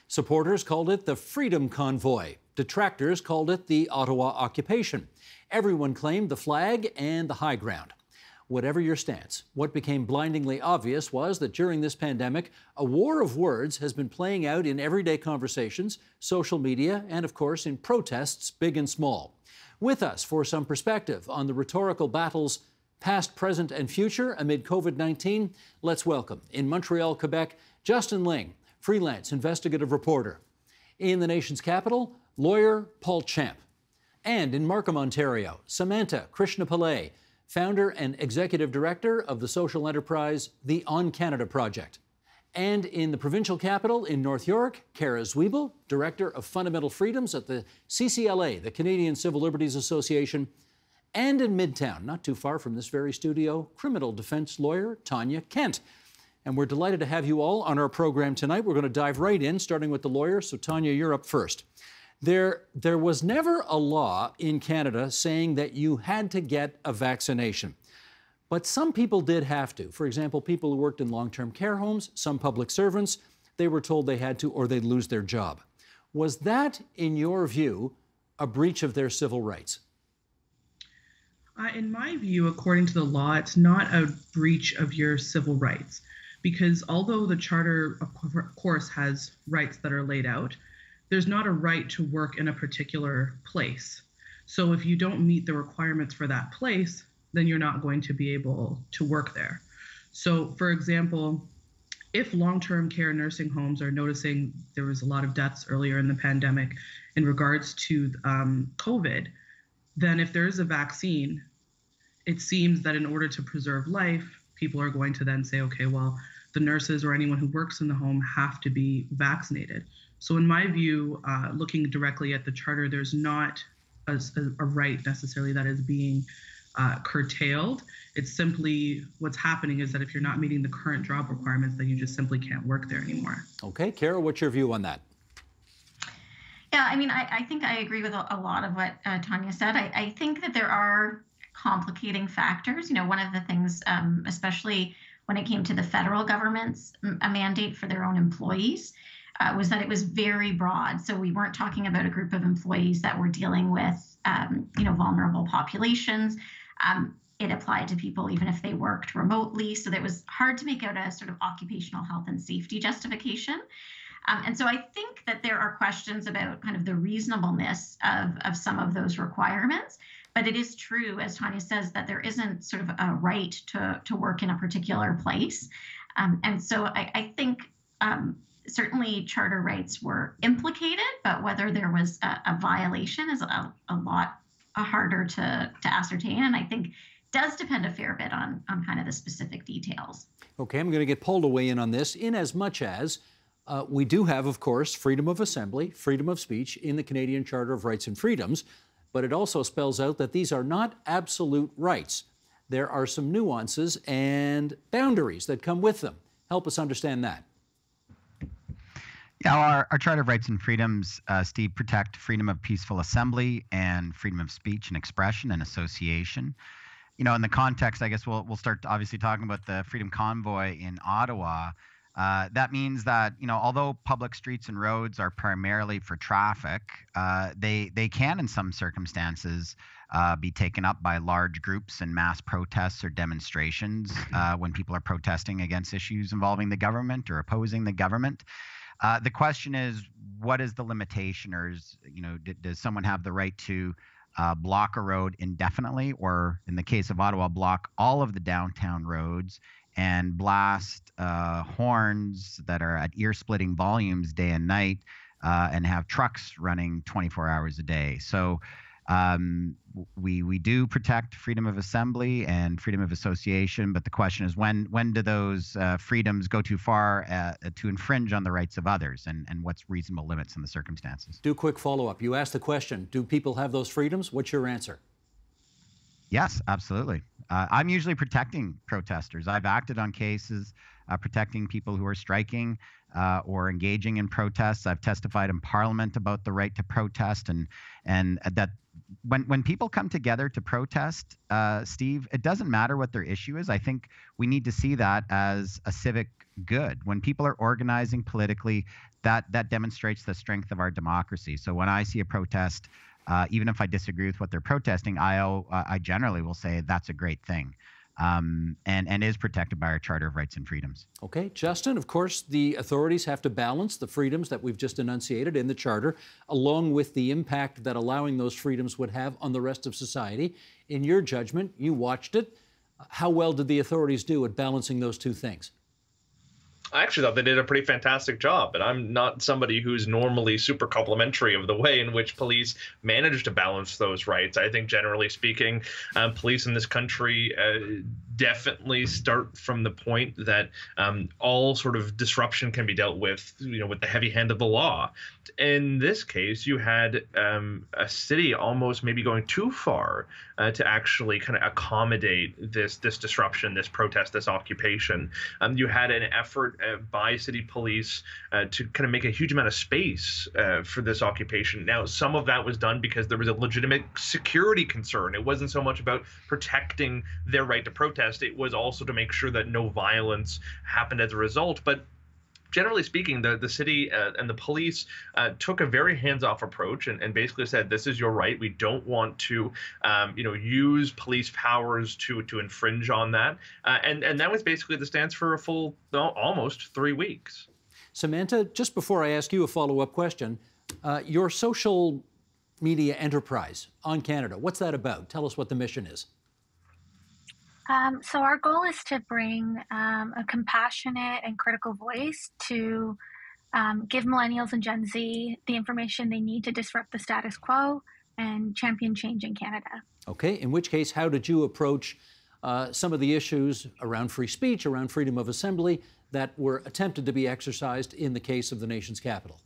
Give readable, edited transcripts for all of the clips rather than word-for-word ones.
Supporters called it the Freedom Convoy. Detractors called it the Ottawa Occupation. Everyone claimed the flag and the high ground. Whatever your stance, what became blindingly obvious was that during this pandemic, a war of words has been playing out in everyday conversations, social media, and of course in protests, big and small. With us for some perspective on the rhetorical battles past, present, and future amid COVID-19, let's welcome, in Montreal, Quebec, Justin Ling, freelance investigative reporter. In the nation's capital, lawyer Paul Champ. And in Markham, Ontario, Samantha Krishna-Pillay, founder and executive director of the social enterprise The On Canada Project. And in the provincial capital in North York, Kara Zwiebel, director of fundamental freedoms at the CCLA, the Canadian Civil Liberties Association. And in Midtown, not too far from this very studio, criminal defense lawyer Tanya Kent. And we're delighted to have you all on our program tonight. We're going to dive right in, starting with the lawyer. So, Tanya, you're up first. There was never a law in Canada saying that you had to get a vaccination. But some people did have to. For example, people who worked in long-term care homes, some public servants, they were told they had to or they'd lose their job. Was that, in your view, a breach of their civil rights? In my view, according to the law, it's not a breach of your civil rights, because although the Charter, of course, has rights that are laid out, there's not a right to work in a particular place. So if you don't meet the requirements for that place, then you're not going to be able to work there. So, for example, if long-term care nursing homes are noticing there was a lot of deaths earlier in the pandemic in regards to COVID, then if there is a vaccine, it seems that in order to preserve life, people are going to then say, okay, well, the nurses or anyone who works in the home have to be vaccinated. So in my view, looking directly at the Charter, there's not a right necessarily that is being curtailed. It's simply what's happening is that if you're not meeting the current job requirements, then you just simply can't work there anymore. Okay, Kara, what's your view on that? Yeah, I mean, I think I agree with a lot of what Tanya said. I think that there are complicating factors. You know, one of the things, especially when it came to the federal government's a mandate for their own employees, was that it was very broad. So we weren't talking about a group of employees that were dealing with, vulnerable populations. It applied to people even if they worked remotely. So that was hard to make out a sort of occupational health and safety justification. And so I think that there are questions about kind of the reasonableness of some of those requirements. But it is true, as Tanya says, that there isn't sort of a right to work in a particular place. And so I think certainly charter rights were implicated, but whether there was a violation is a lot harder to ascertain. And I think does depend a fair bit on kind of the specific details. Okay, I'm going to get Paul to weigh in on this, in as much as we do have, of course, freedom of assembly, freedom of speech in the Canadian Charter of Rights and Freedoms, but it also spells out that these are not absolute rights. There are some nuances and boundaries that come with them. Help us understand that. Yeah, our Charter of Rights and Freedoms, Steve, protect freedom of peaceful assembly and freedom of speech and expression and association. You know, in the context, I guess we'll start obviously talking about the Freedom Convoy in Ottawa. That means that, you know, although public streets and roads are primarily for traffic, they can, in some circumstances, be taken up by large groups and mass protests or demonstrations when people are protesting against issues involving the government or opposing the government. The question is, what is the limitation, or does someone have the right to block a road indefinitely, or in the case of Ottawa, block all of the downtown roads and blast horns that are at ear-splitting volumes day and night, and have trucks running 24 hours a day? So we do protect freedom of assembly and freedom of association, but the question is, when do those freedoms go too far to infringe on the rights of others, and what's reasonable limits in the circumstances? Do a quick follow-up. You asked the question, do people have those freedoms? What's your answer? Yes, absolutely. I'm usually protecting protesters. I've acted on cases protecting people who are striking or engaging in protests. I've testified in Parliament about the right to protest, and that when people come together to protest, Steve, it doesn't matter what their issue is. I think we need to see that as a civic good. When people are organizing politically, that demonstrates the strength of our democracy. So when I see a protest, even if I disagree with what they're protesting, I generally will say that's a great thing, and is protected by our Charter of Rights and Freedoms. Okay, Justin, of course, the authorities have to balance the freedoms that we've just enunciated in the Charter, along with the impact that allowing those freedoms would have on the rest of society. In your judgment, you watched it. How well did the authorities do at balancing those two things? I actually thought they did a pretty fantastic job, and I'm not somebody who's normally super complimentary of the way in which police manage to balance those rights. I think, generally speaking, police in this country definitely start from the point that all sort of disruption can be dealt with, with the heavy hand of the law. In this case, you had a city almost maybe going too far to actually kind of accommodate this disruption, this protest, this occupation. You had an effort by city police to kind of make a huge amount of space for this occupation. Now, some of that was done because there was a legitimate security concern. It wasn't so much about protecting their right to protest. It was also to make sure that no violence happened as a result. But generally speaking, the city and the police took a very hands-off approach and basically said, this is your right. We don't want to, use police powers to infringe on that. And that was basically the stance for a full, almost 3 weeks. Samantha, just before I ask you a follow-up question, your social media enterprise on Canada, what's that about? Tell us what the mission is. So our goal is to bring a compassionate and critical voice to give millennials and Gen Z the information they need to disrupt the status quo and champion change in Canada. Okay, in which case, how did you approach some of the issues around free speech, around freedom of assembly that were attempted to be exercised in the case of the nation's capital?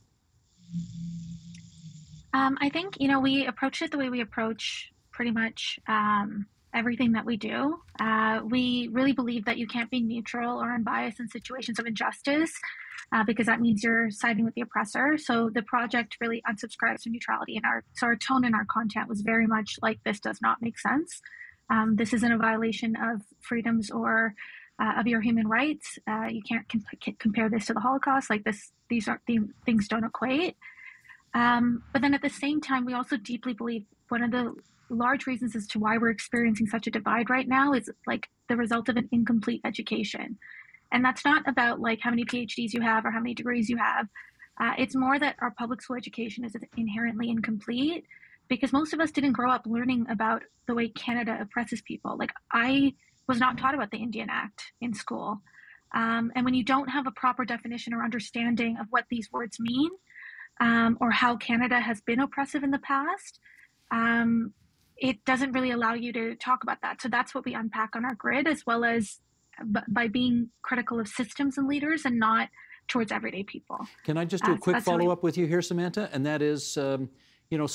I think, we approached it the way we approach pretty much everything that we do. We really believe that you can't be neutral or unbiased in situations of injustice because that means you're siding with the oppressor. So the project really unsubscribes to neutrality, and our tone in our content was very much like, this does not make sense. This isn't a violation of freedoms or of your human rights. You can't compare this to the Holocaust. Like this, these things don't equate. But then at the same time, we also deeply believe one of the large reasons as to why we're experiencing such a divide right now is like the result of an incomplete education. And that's not about like how many PhDs you have or how many degrees you have. It's more that our public school education is inherently incomplete because most of us didn't grow up learning about the way Canada oppresses people. Like I was not taught about the Indian Act in school. And when you don't have a proper definition or understanding of what these words mean or how Canada has been oppressive in the past, it doesn't really allow you to talk about that. So that's what we unpack on our grid, as well as by being critical of systems and leaders and not towards everyday people. Can I just do a quick follow-up with you here, Samantha? And that is, so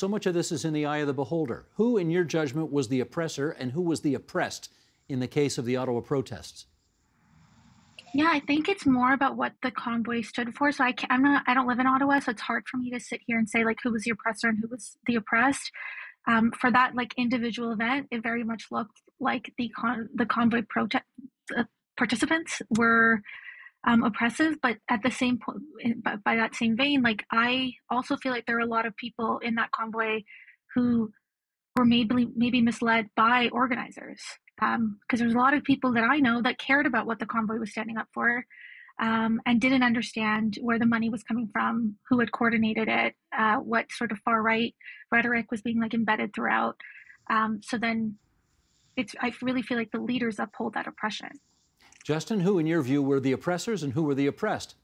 much of this is in the eye of the beholder. Who, in your judgment, was the oppressor and who was the oppressed in the case of the Ottawa protests? Yeah, I think it's more about what the convoy stood for. So I don't live in Ottawa, so it's hard for me to sit here and say like who was the oppressor and who was the oppressed. For that like individual event, it very much looked like the convoy participants were oppressive, but at the same point, by that same vein, like I also feel like there are a lot of people in that convoy who were maybe misled by organizers, because there's a lot of people that I know that cared about what the convoy was standing up for, and didn't understand where the money was coming from, who had coordinated it, what sort of far right rhetoric was being like embedded throughout. So then I really feel like the leaders uphold that oppression. Justin, who in your view were the oppressors and who were the oppressed?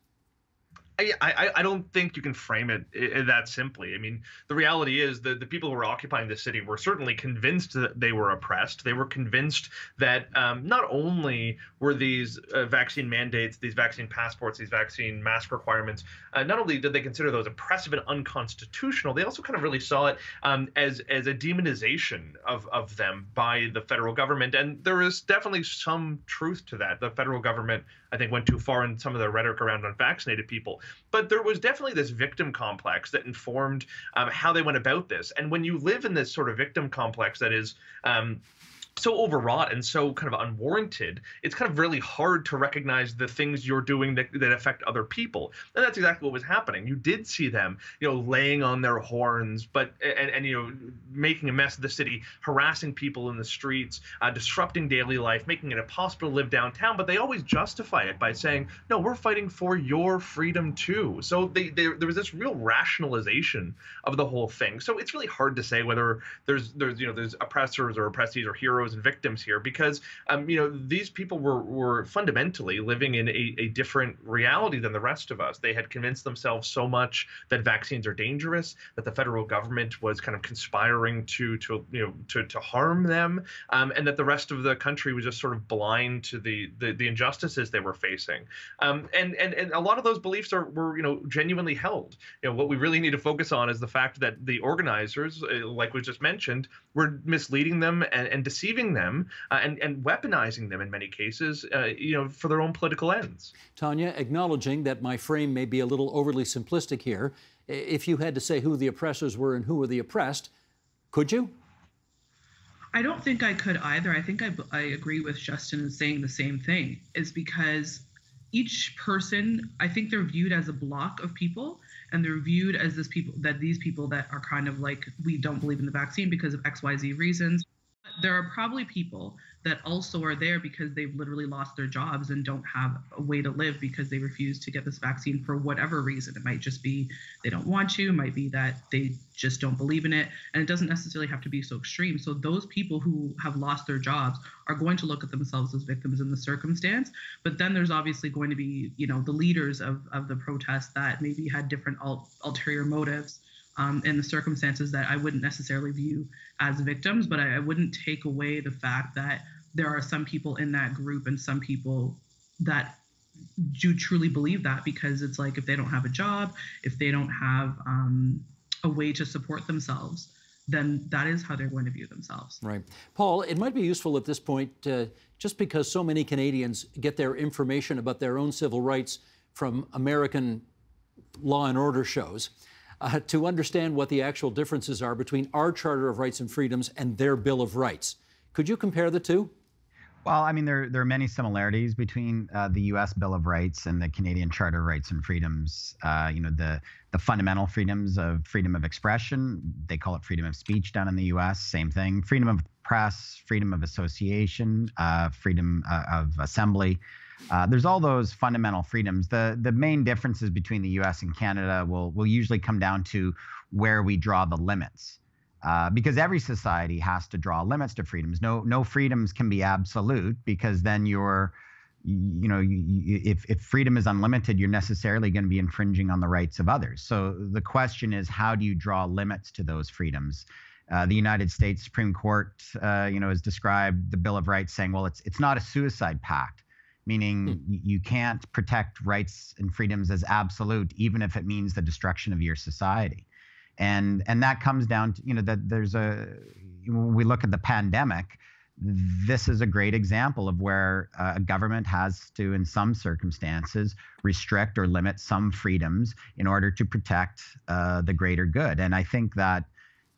I don't think you can frame it that simply. I mean, the reality is that the people who were occupying the city were certainly convinced that they were oppressed. They were convinced that not only were these vaccine mandates, these vaccine passports, these vaccine mask requirements, not only did they consider those oppressive and unconstitutional, they also kind of really saw it as a demonization of them by the federal government. And there is definitely some truth to that. The federal government, I think, went too far in some of the rhetoric around unvaccinated people. But there was definitely this victim complex that informed how they went about this. And when you live in this sort of victim complex that is so overwrought and so kind of unwarranted, it's kind of really hard to recognize the things you're doing that affect other people. And that's exactly what was happening. You did see them, laying on their horns, but making a mess of the city, harassing people in the streets, disrupting daily life, making it impossible to live downtown. But they always justify it by saying, no, we're fighting for your freedom too. So there was this real rationalization of the whole thing. So it's really hard to say whether there's oppressors or oppressees or heroes and victims here, because these people were fundamentally living in a different reality than the rest of us. They had convinced themselves so much that vaccines are dangerous, that the federal government was kind of conspiring to harm them, and that the rest of the country was just sort of blind to the injustices they were facing. And a lot of those beliefs were genuinely held. What we really need to focus on is the fact that the organizers, like we just mentioned, were misleading them and deceiving them and weaponizing them in many cases, for their own political ends. Tanya, acknowledging that my frame may be a little overly simplistic here, if you had to say who the oppressors were and who were the oppressed, could you? I don't think I could either. I think I agree with Justin in saying the same thing, is because each person, I think they're viewed as a block of people, and they're viewed as these people that are kind of like, we don't believe in the vaccine because of XYZ reasons. There are probably people that also are there because they've literally lost their jobs and don't have a way to live because they refuse to get this vaccine for whatever reason. It might just be they don't want to, it might be that they just don't believe in it. And it doesn't necessarily have to be so extreme. So those people who have lost their jobs are going to look at themselves as victims in the circumstance. But then there's obviously going to be, the leaders of the protest that maybe had different ulterior motives in the circumstances that I wouldn't necessarily view as victims, but I wouldn't take away the fact that there are some people in that group and some people that do truly believe that, because it's like, if they don't have a job, if they don't have a way to support themselves, then that is how they're going to view themselves. Right. Paul, it might be useful at this point, just because so many Canadians get their information about their own civil rights from American Law and Order shows, to understand what the actual differences are between our Charter of Rights and Freedoms and their Bill of Rights. Could you compare the two? Well, I mean, there are many similarities between the U.S. Bill of Rights and the Canadian Charter of Rights and Freedoms. The fundamental freedoms of freedom of expression, they call it freedom of speech down in the U.S., same thing. Freedom of press, freedom of association, freedom of assembly. There's all those fundamental freedoms. The main differences between the U.S. and Canada will usually come down to where we draw the limits. Because every society has to draw limits to freedoms. No freedoms can be absolute, because then if freedom is unlimited, you're necessarily going to be infringing on the rights of others. So the question is, how do you draw limits to those freedoms? The United States Supreme Court, has described the Bill of Rights saying, well, it's not a suicide pact, meaning you can't protect rights and freedoms as absolute, even if it means the destruction of your society. And that comes down to, that when we look at the pandemic, this is a great example of where a government has to, in some circumstances, restrict or limit some freedoms in order to protect the greater good. And I think that,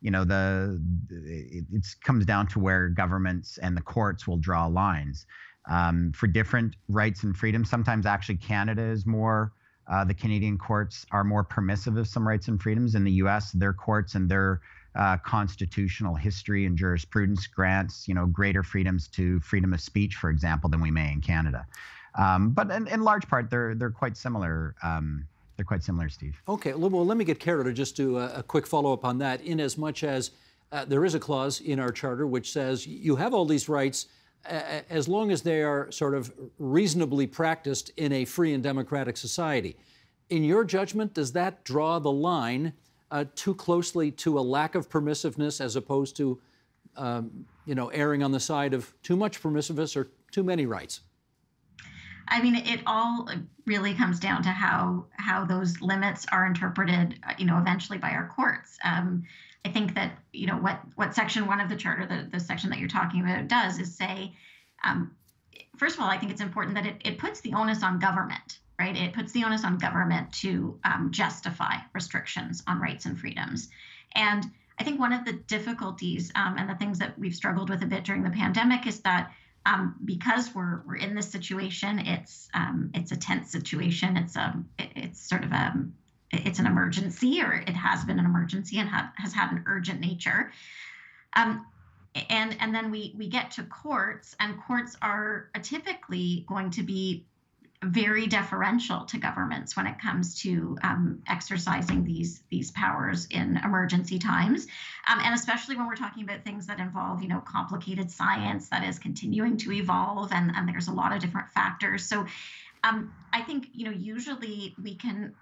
it comes down to where governments and the courts will draw lines for different rights and freedoms. Sometimes actually Canada is more. The Canadian courts are more permissive of some rights and freedoms. In the U.S., their courts and their constitutional history and jurisprudence grants, greater freedoms to freedom of speech, for example, than we may in Canada. But in large part, they're quite similar. They're quite similar, Steve. Okay, well, let me get Cara to just do a quick follow-up on that, in as much as there is a clause in our charter which says you have all these rights as long as they are sort of reasonably practiced in a free and democratic society. In your judgment, does that draw the line too closely to a lack of permissiveness, as opposed to, erring on the side of too much permissiveness or too many rights? I mean, it all really comes down to how those limits are interpreted, eventually by our courts. I think that, what Section 1 of the Charter, the section that you're talking about, does is say, first of all, I think it's important that it puts the onus on government, right? It puts the onus on government to justify restrictions on rights and freedoms. And I think one of the difficulties and the things that we've struggled with a bit during the pandemic is that because we're in this situation, it's a tense situation. It's sort of it's an emergency, or it has been an emergency and has had an urgent nature. And then we get to courts, and courts are typically going to be very deferential to governments when it comes to exercising these powers in emergency times, and especially when we're talking about things that involve, complicated science that is continuing to evolve, and there's a lot of different factors. So I think, usually we can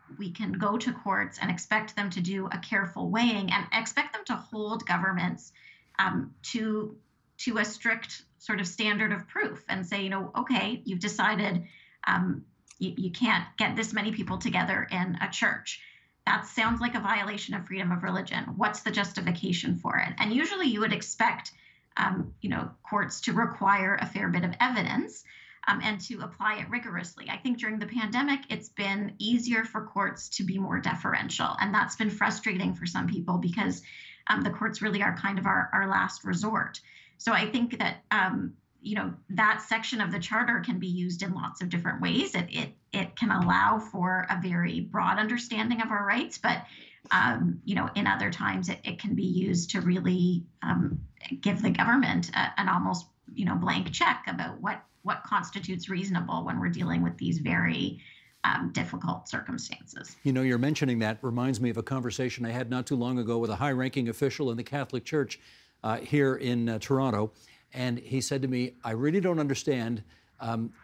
go to courts and expect them to do a careful weighing and expect them to hold governments to a strict sort of standard of proof and say, okay, you've decided you can't get this many people together in a church. That sounds like a violation of freedom of religion. What's the justification for it? And usually you would expect, courts to require a fair bit of evidence and to apply it rigorously. I think during the pandemic, it's been easier for courts to be more deferential. And that's been frustrating for some people because the courts really are kind of our last resort. So I think that, that section of the charter can be used in lots of different ways. It can allow for a very broad understanding of our rights, but in other times it can be used to really give the government an almost blank check about what constitutes reasonable when we're dealing with these very difficult circumstances. You're mentioning that reminds me of a conversation I had not too long ago with a high-ranking official in the Catholic Church here in Toronto. And he said to me, I really don't understand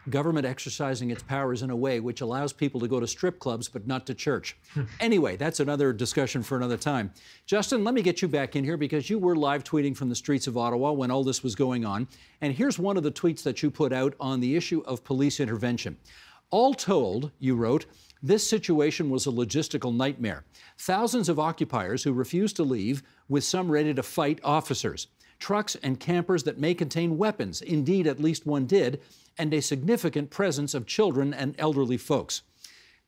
government exercising its powers in a way which allows people to go to strip clubs but not to church. Anyway, that's another discussion for another time. Justin, let me get you back in here because you were live tweeting from the streets of Ottawa when all this was going on. And here's one of the tweets that you put out on the issue of police intervention. All told, you wrote, this situation was a logistical nightmare. Thousands of occupiers who refused to leave, with some ready to fight officers. Trucks and campers that may contain weapons, indeed at least one did, and a significant presence of children and elderly folks.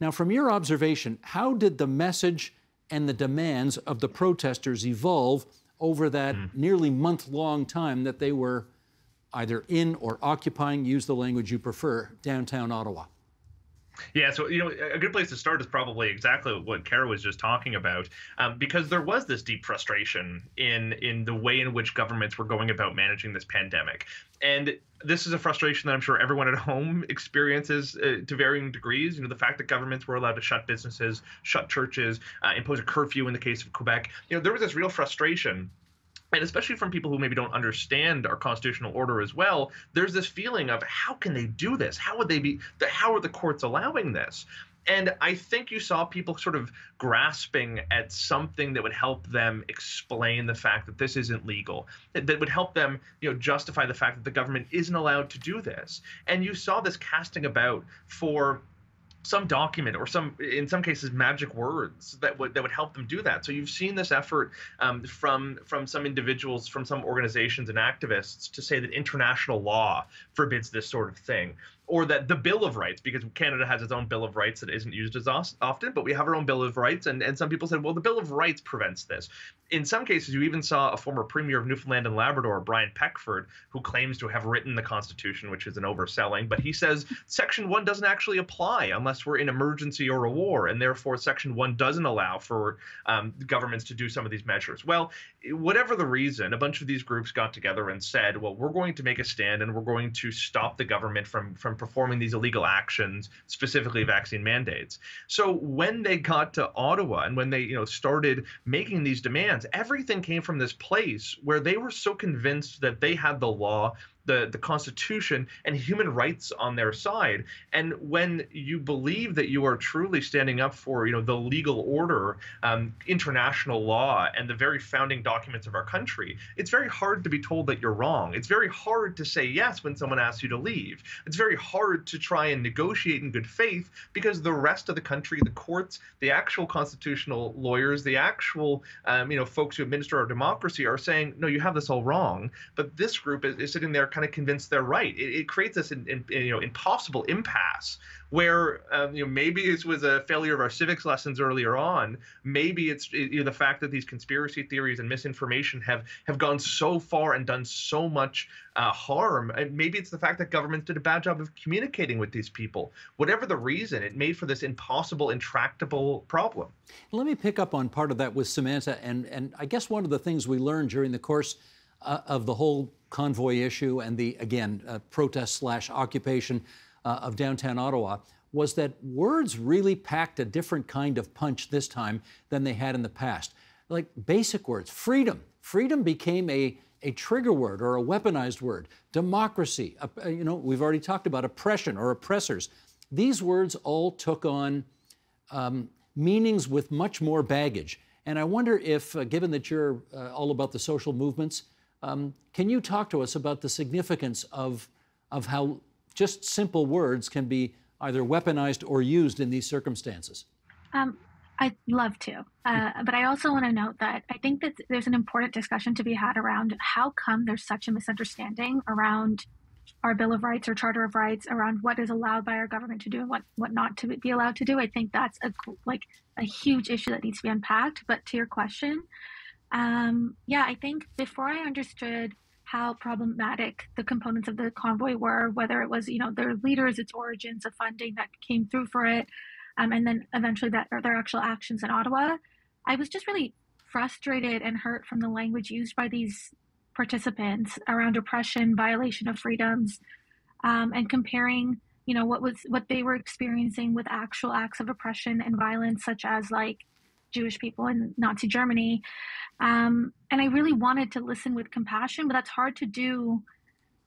Now, from your observation, how did the message and the demands of the protesters evolve over that nearly month-long time that they were either in or occupying, use the language you prefer, downtown Ottawa? Yeah, so a good place to start is probably exactly what Kara was just talking about, because there was this deep frustration in the way in which governments were going about managing this pandemic. And this is a frustration that I'm sure everyone at home experiences to varying degrees. The fact that governments were allowed to shut businesses, shut churches, impose a curfew in the case of Quebec. There was this real frustration. And especially from people who maybe don't understand our constitutional order as well, there's this feeling of how can they do this? How are the courts allowing this? And I think you saw people sort of grasping at something that would help them explain the fact that this isn't legal, that would help them, justify the fact that the government isn't allowed to do this. And you saw this casting about for some document or in some cases magic words that would help them do that. So you've seen this effort from some individuals, from some organizations and activists to say that international law forbids this sort of thing, or that the Bill of Rights, because Canada has its own Bill of Rights that isn't used as often, but we have our own Bill of Rights, and some people said, well, the Bill of Rights prevents this. In some cases, you even saw a former Premier of Newfoundland and Labrador, Brian Peckford, who claims to have written the Constitution, which is an overselling, but he says Section 1 doesn't actually apply unless we're in emergency or a war, and therefore Section 1 doesn't allow for governments to do some of these measures. Well, whatever the reason, a bunch of these groups got together and said, well, we're going to make a stand and we're going to stop the government from performing these illegal actions, specifically vaccine mandates. So when they got to Ottawa and when they started making these demands, everything came from this place where they were so convinced that they had the law, the Constitution, and human rights on their side. And when you believe that you are truly standing up for, the legal order, international law, and the very founding documents of our country, it's very hard to be told that you're wrong. It's very hard to say yes when someone asks you to leave. It's very hard to try and negotiate in good faith because the rest of the country, the courts, the actual constitutional lawyers, the actual, folks who administer our democracy are saying, no, you have this all wrong. But this group is sitting there kind kind of convinced they're right. It creates this impossible impasse where maybe it was a failure of our civics lessons earlier on. Maybe it's the fact that these conspiracy theories and misinformation have gone so far and done so much harm. Maybe it's the fact that governments did a bad job of communicating with these people. Whatever the reason, it made for this impossible, intractable problem. Let me pick up on part of that with Samantha, and I guess one of the things we learned during the course of the whole convoy issue and the, again, protest/occupation of downtown Ottawa was that words really packed a different kind of punch this time than they had in the past. Like basic words, freedom. Freedom became a trigger word or a weaponized word. Democracy, we've already talked about oppression or oppressors. These words all took on meanings with much more baggage. And I wonder if, given that you're all about the social movements, can you talk to us about the significance of how just simple words can be either weaponized or used in these circumstances? I'd love to. But I also want to note that I think that there's an important discussion to be had around how come there's such a misunderstanding around our Bill of Rights or Charter of Rights, around what is allowed by our government to do and what not to be allowed to do. I think that's a huge issue that needs to be unpacked. But to your question, I think before I understood how problematic the components of the convoy were, whether it was, their leaders, its origins, the funding that came through for it, and then eventually their actual actions in Ottawa, I was just really frustrated and hurt from the language used by these participants around oppression, violation of freedoms, and comparing, what they were experiencing with actual acts of oppression and violence, such as like Jewish people in Nazi Germany. And I really wanted to listen with compassion, but that's hard to do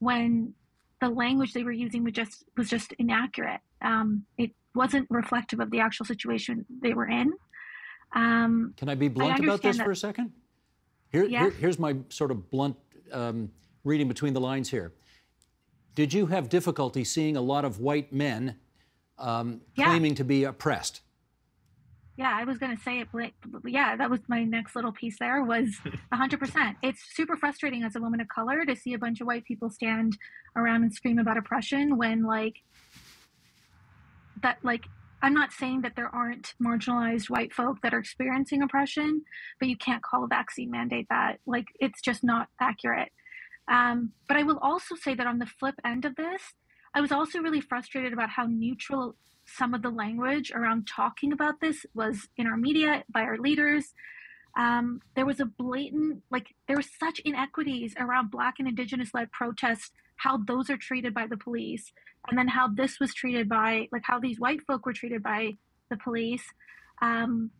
when the language they were using was just inaccurate. It wasn't reflective of the actual situation they were in. Can I be blunt about this for a second? Here's my sort of blunt reading between the lines here. Did you have difficulty seeing a lot of white men claiming to be oppressed? Yeah, I was going to say it. Yeah, that was my next little piece there was 100%. It's super frustrating as a woman of color to see a bunch of white people stand around and scream about oppression when I'm not saying that there aren't marginalized white folk that are experiencing oppression, but you can't call a vaccine mandate that. It's just not accurate. But I will also say that on the flip end of this, I was also really frustrated about how neutral some of the language around talking about this was in our media by our leaders. There was a blatant, there were such inequities around Black and Indigenous-led protests, how those are treated by the police, and then how this was treated by, how these white folk were treated by the police. And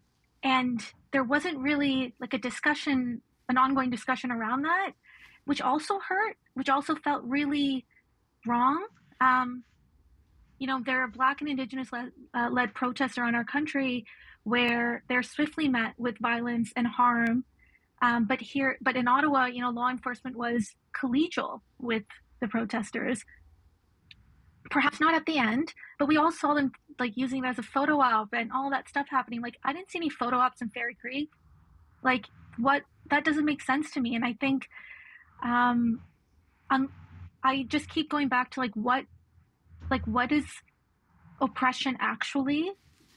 there wasn't really an ongoing discussion around that, which also hurt, which also felt really wrong. There are Black and Indigenous-led protests around our country where they're swiftly met with violence and harm. But in Ottawa, law enforcement was collegial with the protesters. Perhaps not at the end, but we all saw them using it as a photo op and all that stuff happening. I didn't see any photo ops in Fairy Creek. That doesn't make sense to me. And I think I just keep going back to what is oppression actually,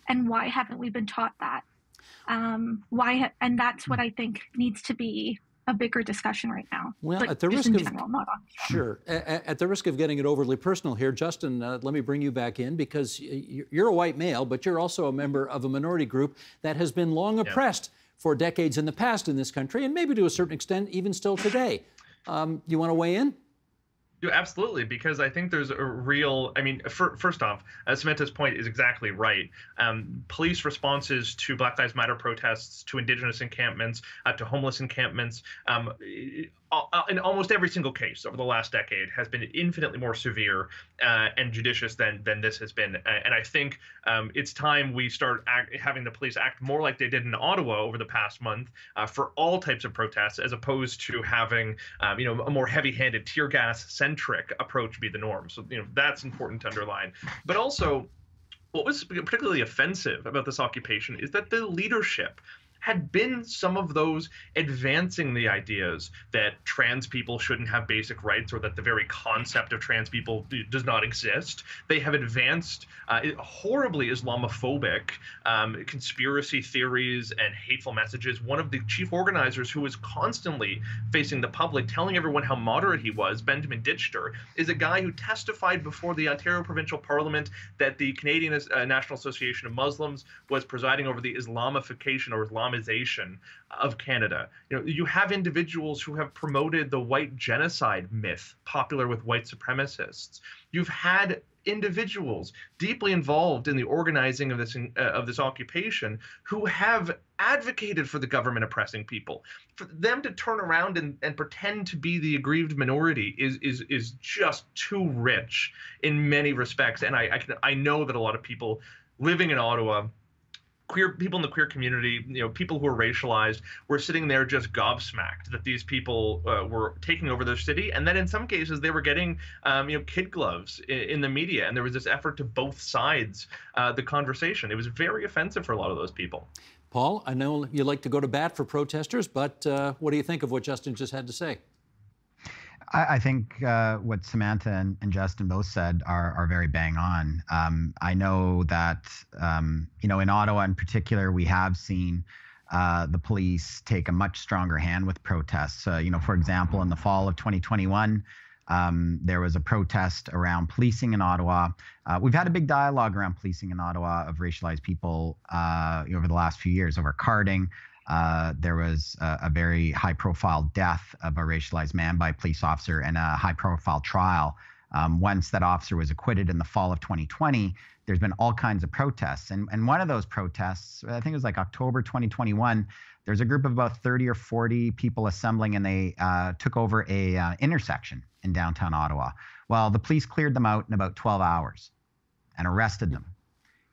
and why haven't we been taught that? And that's what I think needs to be a bigger discussion right now. Well, at the risk at the risk of getting it overly personal here, Justin, let me bring you back in, because you're a white male, but you're also a member of a minority group that has been long oppressed for decades in the past in this country, and maybe to a certain extent even still today. You want to weigh in? Absolutely, because I think there's a real, first off, Samantha's point is exactly right. Police responses to Black Lives Matter protests, to Indigenous encampments, to homeless encampments, in almost every single case over the last decade has been infinitely more severe and judicious than this has been. And I think it's time we start having the police act more like they did in Ottawa over the past month for all types of protests, as opposed to having a more heavy-handed tear gas-centric approach be the norm. So that's important to underline. But also, what was particularly offensive about this occupation is that the leadership had been some of those advancing the ideas that trans people shouldn't have basic rights, or that the very concept of trans people does not exist. They have advanced horribly Islamophobic conspiracy theories and hateful messages. One of the chief organizers, who was constantly facing the public, telling everyone how moderate he was, Benjamin Ditchter, is a guy who testified before the Ontario Provincial Parliament that the Canadian National Association of Muslims was presiding over the Islamification or Islamization of Canada. You have individuals who have promoted the white genocide myth, popular with white supremacists. You've had individuals deeply involved in the organizing of this occupation who have advocated for the government oppressing people. For them to turn around and pretend to be the aggrieved minority is just too rich in many respects. And I know that a lot of people living in Ottawa, queer people in the queer community, people who are racialized, were sitting there just gobsmacked that these people were taking over their city, and then in some cases they were getting, kid gloves in the media, and there was this effort to both sides the conversation. It was very offensive for a lot of those people. Paul, I know you like to go to bat for protesters, but what do you think of what Justin just had to say? I think what Samantha and Justin both said are very bang on. I know that, in Ottawa in particular, we have seen the police take a much stronger hand with protests. For example, in the fall of 2021, there was a protest around policing in Ottawa. We've had a big dialogue around policing in Ottawa of racialized people over the last few years over carding. There was a very high-profile death of a racialized man by a police officer, and a high-profile trial. Once that officer was acquitted in the fall of 2020, there's been all kinds of protests. And one of those protests, I think it was like October 2021, there's a group of about 30 or 40 people assembling, and they took over a intersection in downtown Ottawa. Well, the police cleared them out in about 12 hours and arrested them.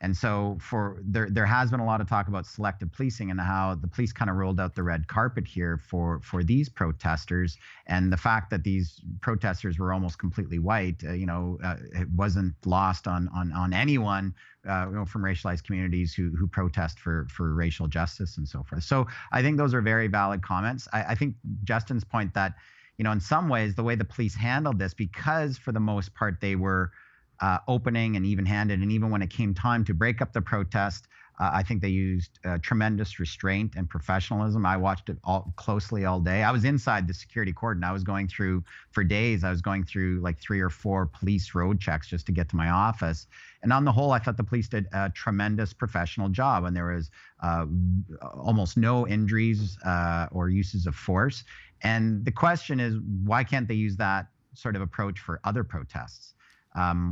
And so there has been a lot of talk about selective policing and how the police kind of rolled out the red carpet here for these protesters. And the fact that these protesters were almost completely white, it wasn't lost on anyone from racialized communities who protest for racial justice and so forth. So I think those are very valid comments. I think Justin's point that, in some ways, the way the police handled this, because for the most part they were opening and even-handed, and even when it came time to break up the protest, I think they used tremendous restraint and professionalism. I watched it closely all day. I was inside the security cordon. I was going through, for days, like 3 or 4 police road checks just to get to my office. And on the whole, I thought the police did a tremendous professional job, and there was almost no injuries or uses of force. And the question is, why can't they use that sort of approach for other protests?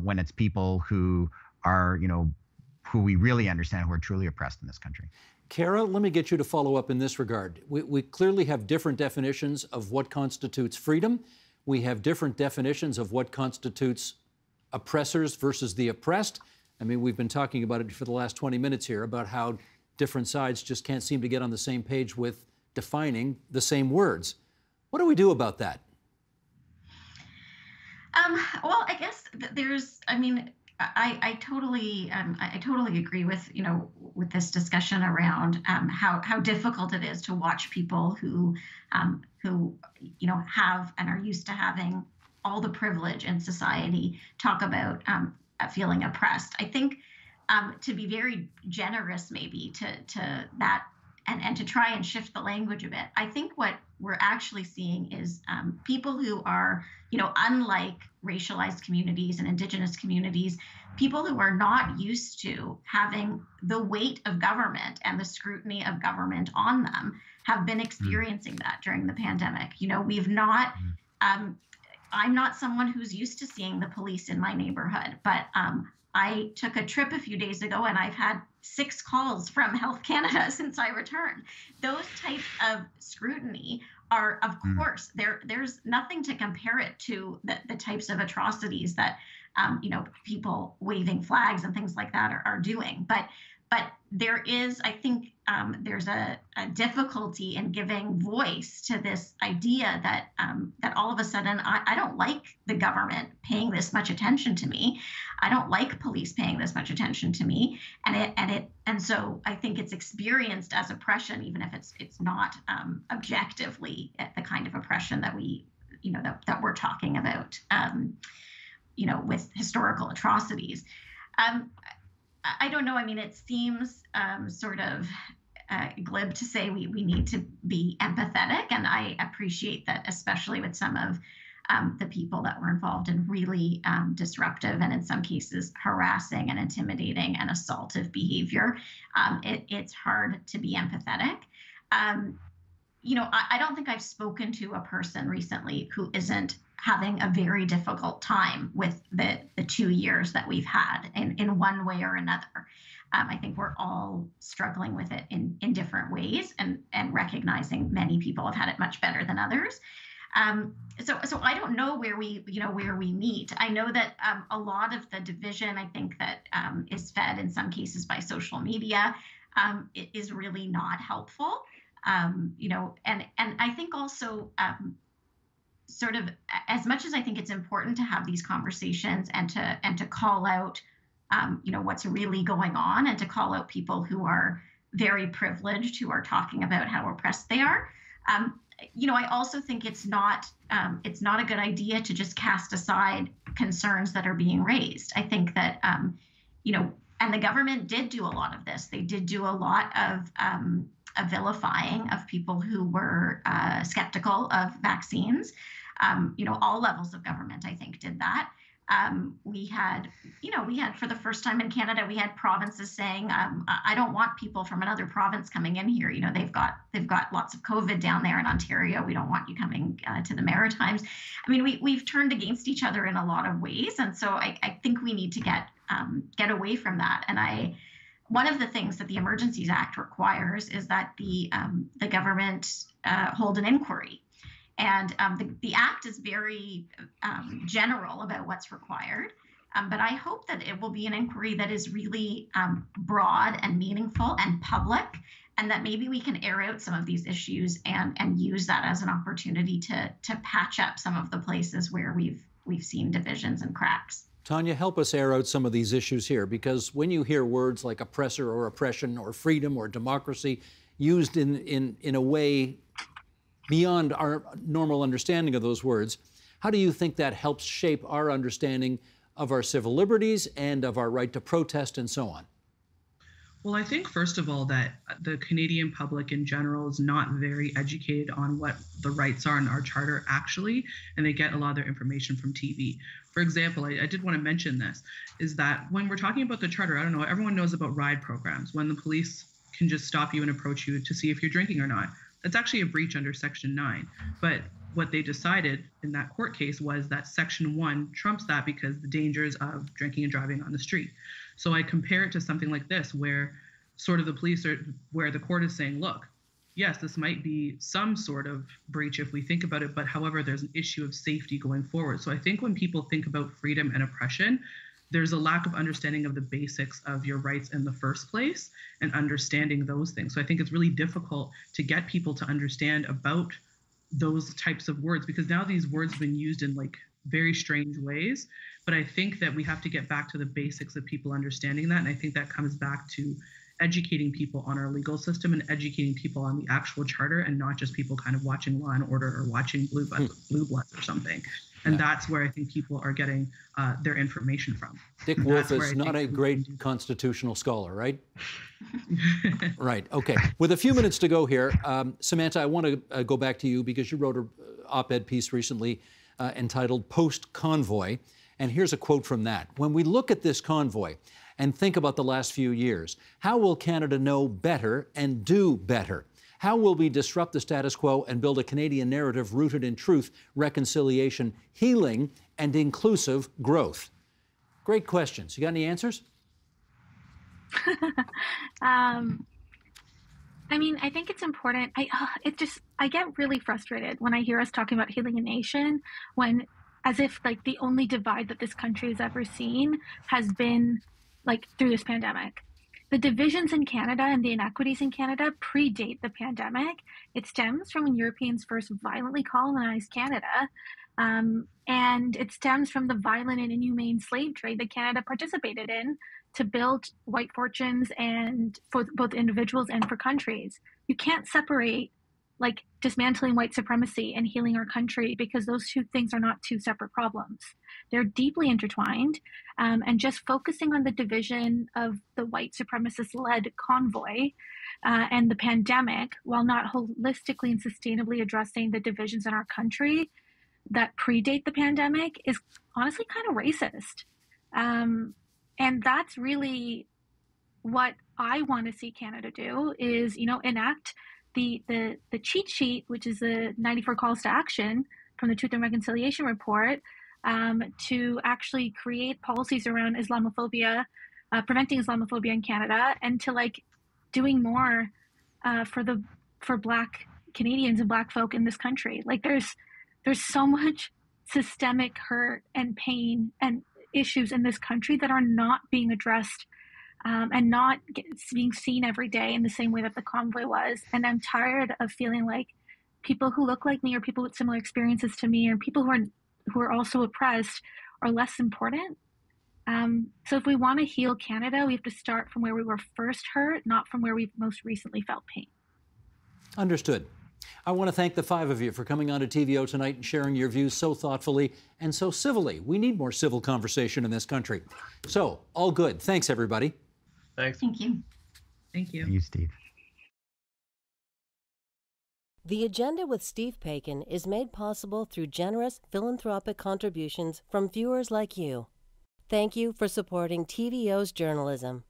When it's people who are, who we really understand, who are truly oppressed in this country. Kara, let me get you to follow up in this regard. We clearly have different definitions of what constitutes freedom. We have different definitions of what constitutes oppressors versus the oppressed. I mean, we've been talking about it for the last 20 minutes here, about how different sides just can't seem to get on the same page with defining the same words. What do we do about that? Well, I guess I totally agree with, with this discussion around how difficult it is to watch people who have and are used to having all the privilege in society talk about feeling oppressed. I think to be very generous maybe to that and to try and shift the language a bit, I think what we're actually seeing is people who are, unlike racialized communities and Indigenous communities, people who are not used to having the weight of government and the scrutiny of government on them have been experiencing that during the pandemic. We've not, I'm not someone who's used to seeing the police in my neighborhood, but I took a trip a few days ago and I've had 6 calls from Health Canada since I returned. Those types of scrutiny are, of course, there's nothing to compare it to the types of atrocities that, people waving flags and things like that are doing. But But there is, I think, there's a difficulty in giving voice to this idea that that all of a sudden I don't like the government paying this much attention to me. I don't like police paying this much attention to me, and so I think it's experienced as oppression, even if it's not objectively the kind of oppression that we, that we're talking about, with historical atrocities. I don't know. I mean, it seems sort of glib to say we need to be empathetic. And I appreciate that, especially with some of the people that were involved in really disruptive and in some cases harassing and intimidating and assaultive behavior. It's hard to be empathetic. I don't think I've spoken to a person recently who isn't having a very difficult time with the 2 years that we've had in one way or another. I think we're all struggling with it in different ways, and recognizing many people have had it much better than others. So I don't know where we meet. I know that a lot of the division, I think, that is fed in some cases by social media, it is really not helpful. And I think also, sort of, as much as I think it's important to have these conversations and to call out, what's really going on, and to call out people who are very privileged, who are talking about how oppressed they are. I also think it's not a good idea to just cast aside concerns that are being raised. I think that, and the government did do a lot of this. They did do a lot of vilifying of people who were skeptical of vaccines. All levels of government, I think, did that. We had for the first time in Canada, we had provinces saying, I don't want people from another province coming in here. They've got lots of COVID down there in Ontario. We don't want you coming to the Maritimes. I mean, we've turned against each other in a lot of ways. And so I think we need to get away from that. And one of the things that the Emergencies Act requires is that the government hold an inquiry. And the Act is very general about what's required. But I hope that it will be an inquiry that is really broad and meaningful and public, and that maybe we can air out some of these issues and use that as an opportunity to patch up some of the places where we've seen divisions and cracks. Tanya, help us air out some of these issues here, because when you hear words like oppressor or oppression or freedom or democracy used in a way beyond our normal understanding of those words, how do you think that helps shape our understanding of our civil liberties and of our right to protest and so on? Well, I think, first of all, that the Canadian public in general is not very educated on what the rights are in our charter, actually, and they get a lot of their information from TV. For example, I did want to mention this, is that when we're talking about the charter, I don't know, everyone knows about ride programs, when the police can just stop you and approach you to see if you're drinking or not. That's actually a breach under Section 9. But what they decided in that court case was that Section 1 trumps that because the dangers of drinking and driving on the street. So I compare it to something like this, where sort of the police are, where the court is saying, look, yes, this might be some sort of breach if we think about it, but however, there's an issue of safety going forward. So I think when people think about freedom and oppression, there's a lack of understanding of the basics of your rights in the first place and understanding those things. So I think it's really difficult to get people to understand about those types of words, because now these words have been used in like very strange ways. But I think that we have to get back to the basics of people understanding that. And I think that comes back to educating people on our legal system and educating people on the actual charter, and not just people kind of watching Law and Order or watching Blue Bloods or something. And that's where I think people are getting their information from. Dick Wolf is not a great constitutional scholar, right? Right. Okay. With a few minutes to go here, Samantha, I want to go back to you because you wrote an op-ed piece recently entitled Post-Convoy. And here's a quote from that. When we look at this convoy and think about the last few years, how will Canada know better and do better? How will we disrupt the status quo and build a Canadian narrative rooted in truth, reconciliation, healing, and inclusive growth? Great questions. You got any answers? I mean, I think it's important. I get really frustrated when I hear us talking about healing a nation, when as if like the only divide that this country has ever seen has been like through this pandemic. the divisions in Canada and the inequities in Canada predate the pandemic. It stems from when Europeans first violently colonized Canada. And it stems from the violent and inhumane slave trade that Canada participated in to build white fortunes and for both individuals and for countries. You can't separate like dismantling white supremacy and healing our country, because those two things are not two separate problems. They're deeply intertwined, and just focusing on the division of the white supremacist-led convoy and the pandemic, while not holistically and sustainably addressing the divisions in our country that predate the pandemic, is honestly kind of racist. And that's really what I want to see Canada do, is, enact the cheat sheet, which is the 94 calls to action from the Truth and Reconciliation Report, to actually create policies around Islamophobia, preventing Islamophobia in Canada, and to doing more for Black Canadians and Black folk in this country. There's so much systemic hurt and pain and issues in this country that are not being addressed and not being seen every day in the same way that the convoy was. And I'm tired of feeling like people who look like me, or people with similar experiences to me, or people who are also oppressed are less important. So if we want to heal Canada, we have to start from where we were first hurt, not from where we've most recently felt pain. Understood. I want to thank the five of you for coming on to TVO tonight and sharing your views so thoughtfully and so civilly. We need more civil conversation in this country. So, all good. Thanks, everybody. Thanks. Thank you. Thank you. Thank you, Steve. The Agenda with Steve Paikin is made possible through generous philanthropic contributions from viewers like you. Thank you for supporting TVO's journalism.